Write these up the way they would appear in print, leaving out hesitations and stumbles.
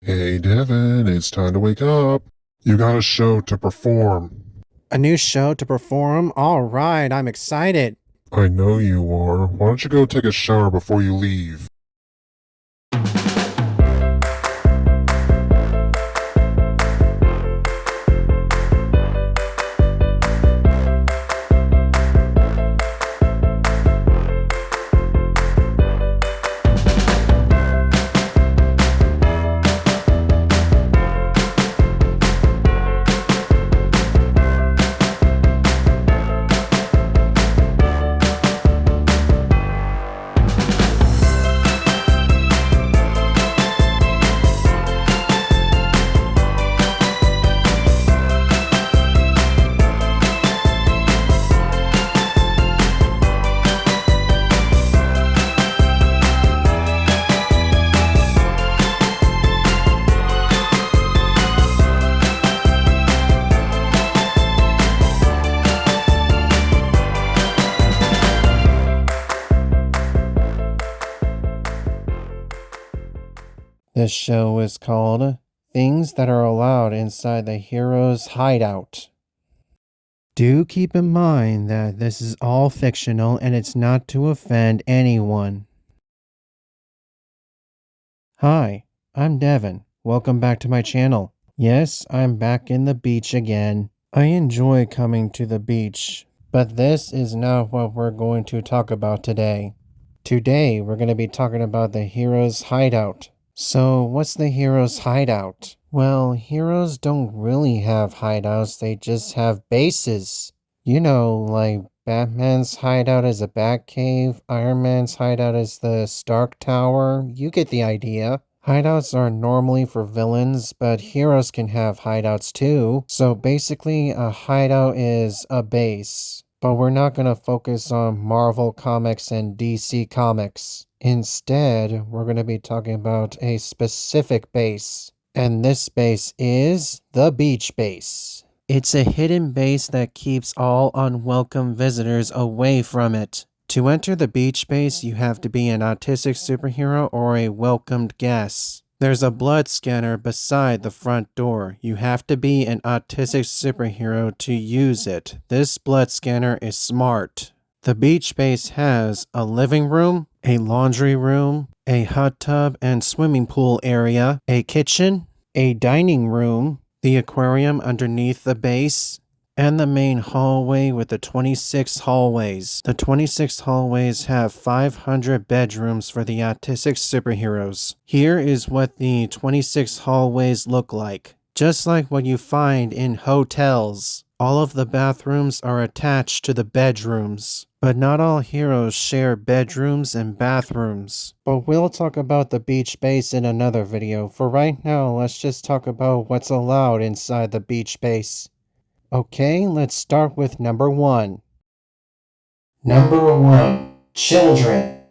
Hey Devin, it's time to wake up. You got a show to perform. A new show to perform? All right, I'm excited. I know you are. Why don't you go take a shower before you leave? This show is called Things That Are Allowed Inside the Hero's Hideout. Do keep in mind that this is all fictional and it's not to offend anyone. Hi, I'm Devin. Welcome back to my channel. Yes, I'm back in the beach again. I enjoy coming to the beach, but this is not what we're going to talk about today. Today, we're going to be talking about the hero's hideout. So, what's the hero's hideout? Well, heroes don't really have hideouts, they just have bases. You know, like Batman's hideout is a Batcave, Iron Man's hideout is the Stark Tower. You get the idea. Hideouts are normally for villains, but heroes can have hideouts too. So basically, a hideout is a base. But we're not going to focus on Marvel Comics and DC Comics. Instead, we're going to be talking about a specific base. And this base is the beach base. It's a hidden base that keeps all unwelcome visitors away from it. To enter the beach base, you have to be an autistic superhero or a welcomed guest. There's a blood scanner beside the front door. You have to be an autistic superhero to use it. This blood scanner is smart. The beach base has a living room, a laundry room, a hot tub and swimming pool area, a kitchen, a dining room, the aquarium underneath the base, and the main hallway with the 26 hallways. The 26 hallways have 500 bedrooms for the autistic superheroes. Here is what the 26 hallways look like. Just like what you find in hotels. All of the bathrooms are attached to the bedrooms. But not all heroes share bedrooms and bathrooms. But we'll talk about the beach base in another video. For right now, let's just talk about what's allowed inside the beach base. Okay, let's start with number 1. Number 1. Children.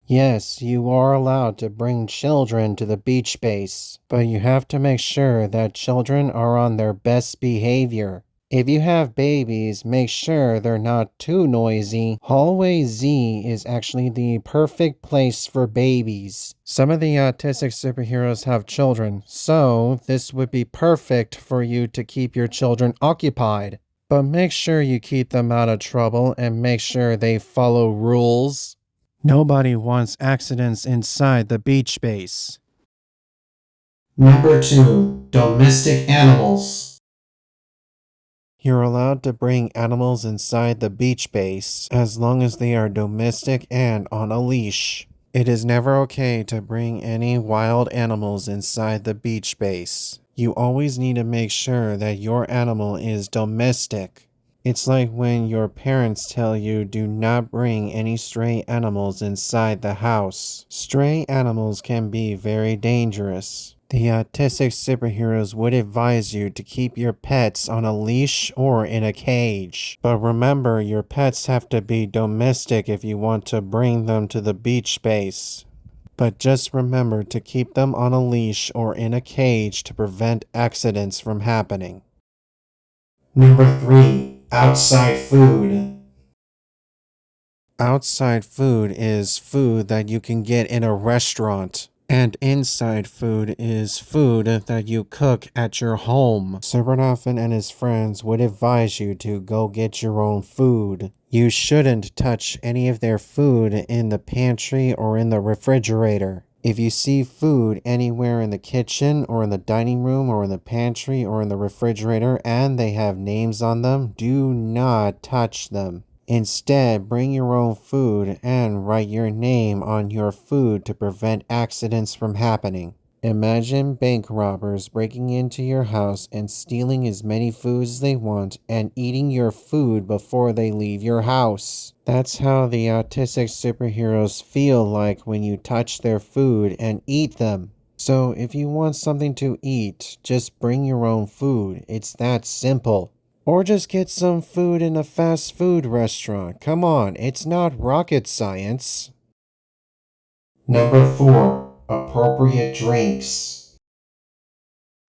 Yes, you are allowed to bring children to the beach base, but you have to make sure that children are on their best behavior. If you have babies, make sure they're not too noisy. Hallway Z is actually the perfect place for babies. Some of the autistic superheroes have children, so this would be perfect for you to keep your children occupied. But make sure you keep them out of trouble and make sure they follow rules. Nobody wants accidents inside the beach base. Number 2. Domestic animals. You're allowed to bring animals inside the beach base as long as they are domestic and on a leash. It is never okay to bring any wild animals inside the beach base. You always need to make sure that your animal is domestic. It's like when your parents tell you do not bring any stray animals inside the house. Stray animals can be very dangerous. The autistic superheroes would advise you to keep your pets on a leash or in a cage. But remember, your pets have to be domestic if you want to bring them to the beach base. But just remember to keep them on a leash or in a cage to prevent accidents from happening. Number 3. Outside food. Outside food is food that you can get in a restaurant. And inside food is food that you cook at your home. Supernoffin and his friends would advise you to go get your own food. You shouldn't touch any of their food in the pantry or in the refrigerator. If you see food anywhere in the kitchen or in the dining room or in the pantry or in the refrigerator and they have names on them, do not touch them. Instead, bring your own food and write your name on your food to prevent accidents from happening. Imagine bank robbers breaking into your house and stealing as many foods as they want and eating your food before they leave your house. That's how the autistic superheroes feel like when you touch their food and eat them. So if you want something to eat, just bring your own food. It's that simple. Or just get some food in a fast food restaurant. Come on, it's not rocket science. Number 4. Appropriate drinks.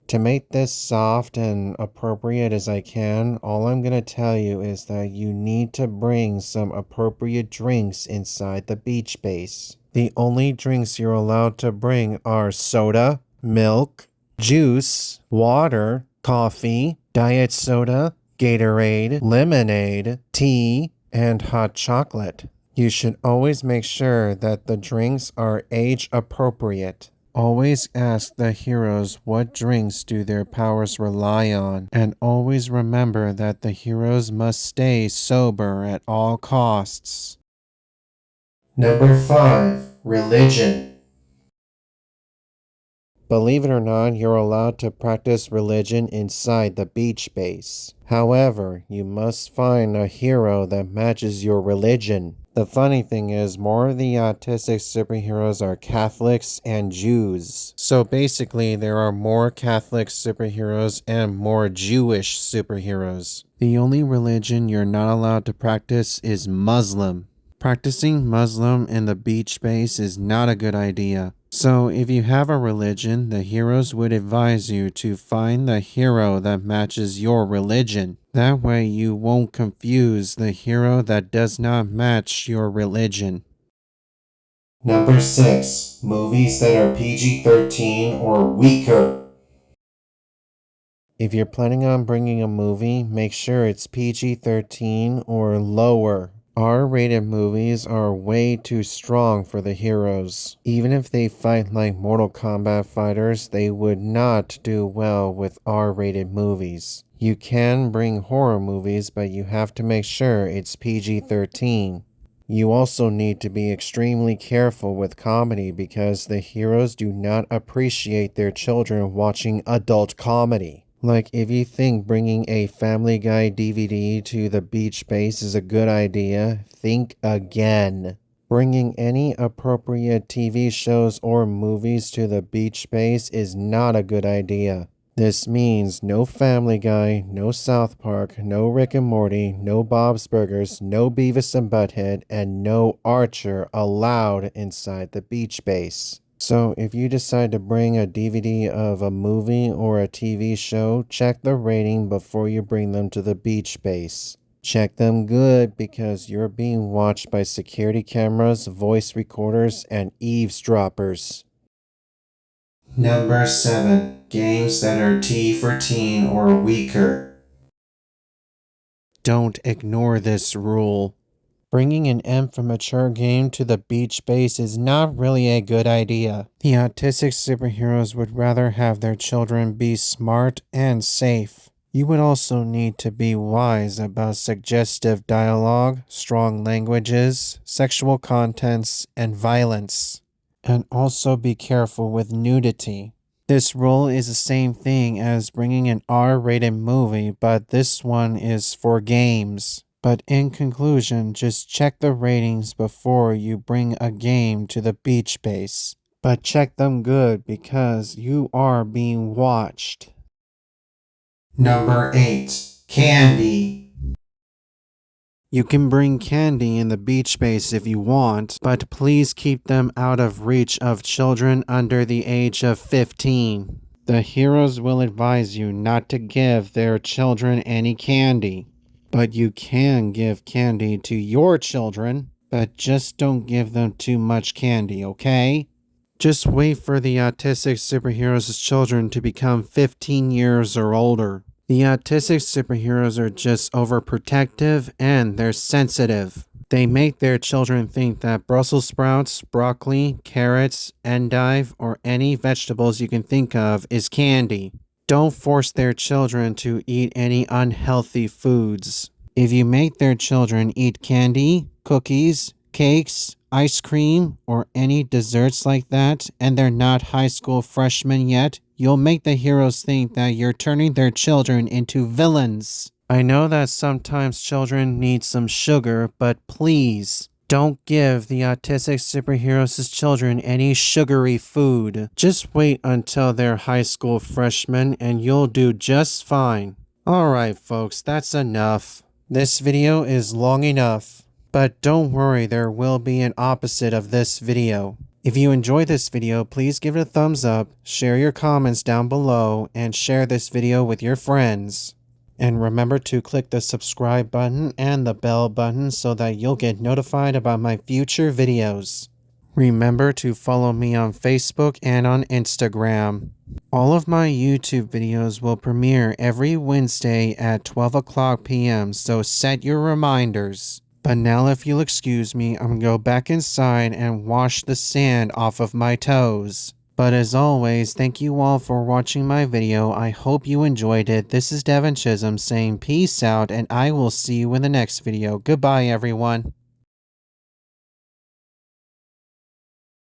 To make this soft and appropriate as I can, all I'm going to tell you is that you need to bring some appropriate drinks inside the beach base. The only drinks you're allowed to bring are soda, milk, juice, water, coffee, diet soda, Gatorade, lemonade, tea, and hot chocolate. You should always make sure that the drinks are age appropriate. Always ask the heroes what drinks do their powers rely on, and always remember that the heroes must stay sober at all costs. Number 5. Religion. Believe it or not, you're allowed to practice religion inside the beach base. However, you must find a hero that matches your religion. The funny thing is, more of the autistic superheroes are Catholics and Jews. So basically, there are more Catholic superheroes and more Jewish superheroes. The only religion you're not allowed to practice is Muslim. Practicing Muslim in the beach base is not a good idea. So if you have a religion, the heroes would advise you to find the hero that matches your religion. That way you won't confuse the hero that does not match your religion. Number 6. Movies that are PG-13 or weaker. If you're planning on bringing a movie, make sure it's PG-13 or lower. R-rated movies are way too strong for the heroes. Even if they fight like Mortal Kombat fighters, they would not do well with R-rated movies. You can bring horror movies, but you have to make sure it's PG-13. You also need to be extremely careful with comedy because the heroes do not appreciate their children watching adult comedy. Like, if you think bringing a Family Guy DVD to the beach base is a good idea, think again. Bringing any appropriate TV shows or movies to the beach base is not a good idea. This means no Family Guy, no South Park, no Rick and Morty, no Bob's Burgers, no Beavis and Butthead, and no Archer allowed inside the beach base. So if you decide to bring a DVD of a movie or a TV show, check the rating before you bring them to the beach base. Check them good because you're being watched by security cameras, voice recorders, and eavesdroppers. Number 7. Games that are T for teen or weaker. Don't ignore this rule. Bringing an M for mature game to the beach base is not really a good idea. The autistic superheroes would rather have their children be smart and safe. You would also need to be wise about suggestive dialogue, strong languages, sexual contents, and violence. And also be careful with nudity. This rule is the same thing as bringing an R-rated movie, but this one is for games. But in conclusion, just check the ratings before you bring a game to the beach base. But check them good because you are being watched. Number 8. Candy. You can bring candy in the beach base if you want, but please keep them out of reach of children under the age of 15. The heroes will advise you not to give their children any candy. But you can give candy to your children, but just don't give them too much candy, okay? Just wait for the autistic superheroes' children to become 15 years or older. The autistic superheroes are just overprotective and they're sensitive. They make their children think that Brussels sprouts, broccoli, carrots, endive, or any vegetables you can think of is candy. Don't force their children to eat any unhealthy foods. If you make their children eat candy, cookies, cakes, ice cream, or any desserts like that, and they're not high school freshmen yet, you'll make the heroes think that you're turning their children into villains. I know that sometimes children need some sugar, but please, don't give the autistic superheroes' children any sugary food. Just wait until they're high school freshmen and you'll do just fine. Alright folks, that's enough. This video is long enough. But don't worry, there will be an opposite of this video. If you enjoyed this video, please give it a thumbs up, share your comments down below, and share this video with your friends. And remember to click the subscribe button and the bell button so that you'll get notified about my future videos. Remember to follow me on Facebook and on Instagram. All of my YouTube videos will premiere every Wednesday at 12 o'clock p.m., so set your reminders. But now if you'll excuse me, I'm gonna go back inside and wash the sand off of my toes. But as always, thank you all for watching my video. I hope you enjoyed it. This is Deven Chisum saying peace out, and I will see you in the next video. Goodbye, everyone.